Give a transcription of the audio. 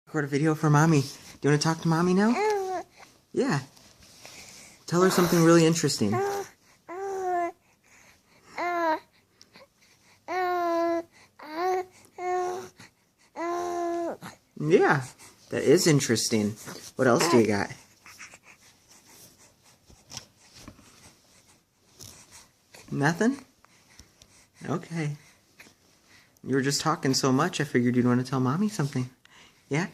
Record a video for Mommy. Do you want to talk to Mommy now? Yeah. Tell her something really interesting. Yeah, that is interesting. What else do you got? Nothing? Okay. You were just talking so much, I figured you'd want to tell Mommy something. Yeah?